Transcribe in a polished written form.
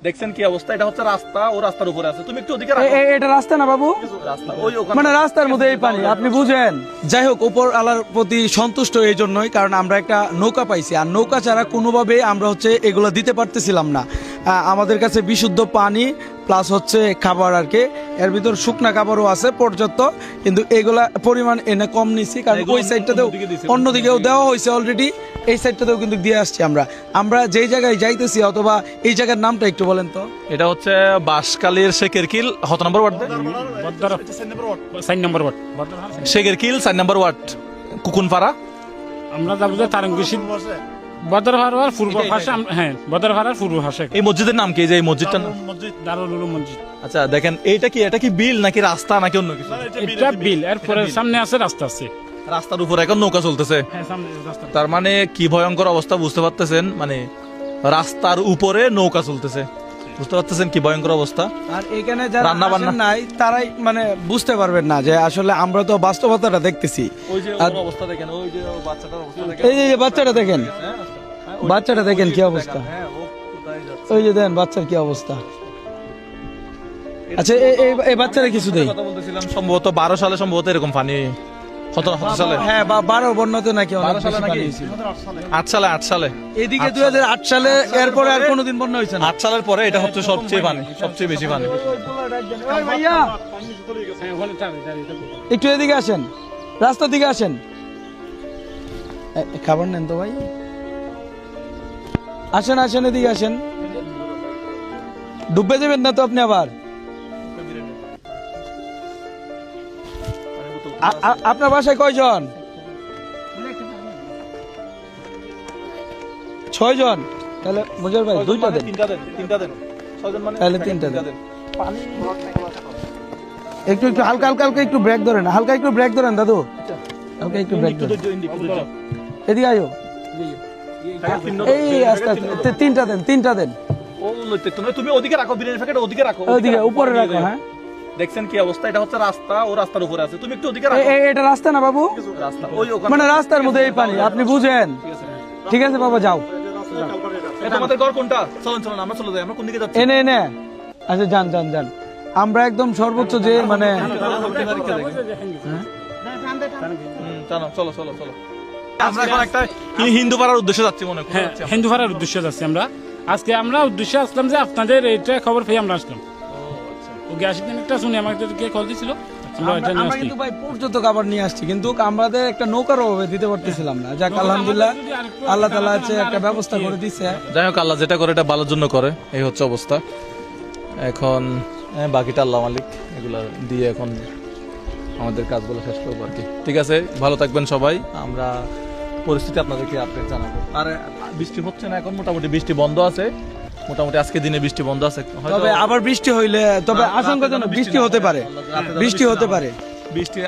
দেখছেন কি অবস্থা, এটা হচ্ছে রাস্তা, ও রাস্তার উপরে আছে, তুমি একটু ওদিকে রাখো। এটা রাস্তা না বাবু, রাস্তা ওই ওখানে, মানে রাস্তার মধ্যে এই পানি, আপনি বুঝেন। যাই হোক, উপর আল্লাহর প্রতি সন্তুষ্ট এই জন্যই, কারণ আমরা একটা নৌকা পাইছি, আর নৌকা ছাড়া কোনোভাবে আমরা হচ্ছে এগুলো দিতে পারতেছিলাম না। আমাদের কাছে বিশুদ্ধ পানি প্লাস হচ্ছে খাবার আর কি, এর ভিতর শুকনা খাবারও আছে পর্যাপ্ত, কিন্তু এগুলা পরিমাণ এনে কম নিছি, কারণ ওই সাইডটাতেও অন্যদিকেও দেওয়া হয়েছে অলরেডি, এই সাইডটাতেও কিন্তু দিয়ে আসছি আমরা যেই জায়গায় যাইতেছি, অথবা এই জায়গার নামটা একটু বলেন তো। এটা হচ্ছে বাঁশখালীর শেখের কিল, কত নম্বর ওয়ার্ড? 4 নম্বর ওয়ার্ড। শেখের কিল 4 নম্বর ওয়ার্ড, কুকুনপাড়া। আমরা যাবো যে তারঙ্গিশি বদরহারার পূর্ব পাশে, হ্যাঁ বদরহারার পূর্ব পাশে। এই মসজিদের নাম কি, যে এই মসজিদটার নাম? দারুল উলুম মসজিদ। আচ্ছা দেখেন, এটা কি বিল নাকি রাস্তা নাকি অন্য কিছু? এটা বিল, এরপরে সামনে আছে রাস্তা আছে। রাস্তার উপরে এখন নৌকা চলতেছে, হ্যাঁ সামনে রাস্তা। তার মানে কি ভয়ঙ্কর অবস্থা বুঝতে পারতেছেন, মানে রাস্তার উপরে নৌকা চলতেছে, বুঝতে পারতেছেন কি ভয়ঙ্কর অবস্থা। আর এখানে যারা রান্না বান্না আসেন নাই তারাই মানে বুঝতে পারবেন না যে আসলে আমরা তো বাস্তবতাটা দেখতেছি। ওই যে আর- ওর অবস্থা দেখেন, ওই যে বাচ্চাটার অবস্থা দেখেন, এই যে বাচ্চাটা দেখেন, বাচ্চাটা দেখেন কি অবস্থা, হ্যাঁ ও কোথায় যাচ্ছে? ওই যে দেখেন বাচ্চার কি অবস্থা। আচ্ছা এই বাচ্চারা কিছু দেই। কথা বলতেছিলাম, সম্ভবত 12 সালে সম্ভবত এরকম পানি, কত সালে? হ্যাঁ 12 বন্যাতে নাকি অনেক 12 সালে বেশি নাকি? পানি হয়েছিল। 8 সালে এদিকে 2008 সালে, এরপরে আর কোনোদিন বন্যা হয়েছে না। 8 সালের পরে এটা হচ্ছে সবচেয়ে পানি, সবচেয়ে বেশি পানি। ওই ভাইয়া হ্যাঁ ওখানে দাঁড়িয়ে। একটু এদিকে আসেন, রাস্তার দিকে আসেন। খাবার নেন তো ভাই, আসেন আসেন এদিকে আসেন, ডুবে যাবেন না তো আপনি আবার। আপনার বাসায় কয়জন? 6 জন। তাহলে মুজার ভাই 2টা দেন, তিনটা দেন, 6 জন মানে তাহলে 3টা দেন। পানি একটু হালকা হালকা হালকা একটু ব্রেক ধরেন, হালকা একটু ব্রেক ধরেন দাদু, হালকা একটু ব্রেক ধরেন। এদিকে আয়ো, এই আস্তে আস্তে 3টা দেন। ও লইতে তুমি ওদিকে রাখো, বিরিয়ানি প্যাকেট ওদিকে রাখো, ওদিকে উপরে রাখো। হ্যাঁ দেখছেন কি অবস্থা, এটা হচ্ছে রাস্তা, ও রাস্তার উপরে আছে, তুমি একটু ওদিকে রাখো। এটা রাস্তা না বাবু, রাস্তা ওই ওখানে, মানে রাস্তার মধ্যে এই পানি, আপনি বুঝেন। ঠিক আছে বাবা, যাও। এই তোমাদের ঘর কোনটা? চলুন চলুন আমরা চলে যাই, আমরা কোন দিকে যাচ্ছি? এনে এনে আচ্ছা যান যান যান, আমরা একদম সর্বোচ্চ যে মানে চলো চলো চলো চলো, আমরা এখন একটা হিন্দু পাড়ার উদ্দেশ্যে যাচ্ছি মনে হয়। হ্যাঁ হিন্দু ভাড়ার উদ্দেশ্যে যাচ্ছি আমরা আজকে। আমরা উদ্দেশ্যে আসলাম যে আপনাদের এইটা খবর পেয়ে আমরা আসলাম। ও গ্যাস একটা শুনে আমাদেরকে কল দিছিল, আমরা এটা নিয়ে আমরা আসছি। কিন্তু ভাই পর্যন্ত খাবার নিয়ে আসছি, কিন্তু আমাদের একটা নৌকার অভাবে দিতে পারতেছিলাম না। যাক আলহামদুলিল্লাহ, আল্লাহ তাআলা আছে একটা ব্যবস্থা করে দিচ্ছে। যাই হোক, আল্লাহ যেটা করে এটা ভালোর জন্য করে, এই হচ্ছে অবস্থা। এখন বাকিটা আল্লাহ মালিক, এগুলা দিয়ে এখন আমাদের কাজগুলো শেষ করবো আর কি। ঠিক আছে, ভালো থাকবেন সবাই, আমরা পরিস্থিতি আপনাদেরকে আপডেট জানাবো। আর বৃষ্টি হচ্ছে না এখন, মোটামুটি বৃষ্টি বন্ধ আছে, মোটামুটি আজকে দিনে বৃষ্টি বন্ধ আছে। তবে আবার বৃষ্টি হইলে, তবে আশঙ্কাজনক বৃষ্টি হতে পারে, বৃষ্টি হতে পারে। বৃষ্টি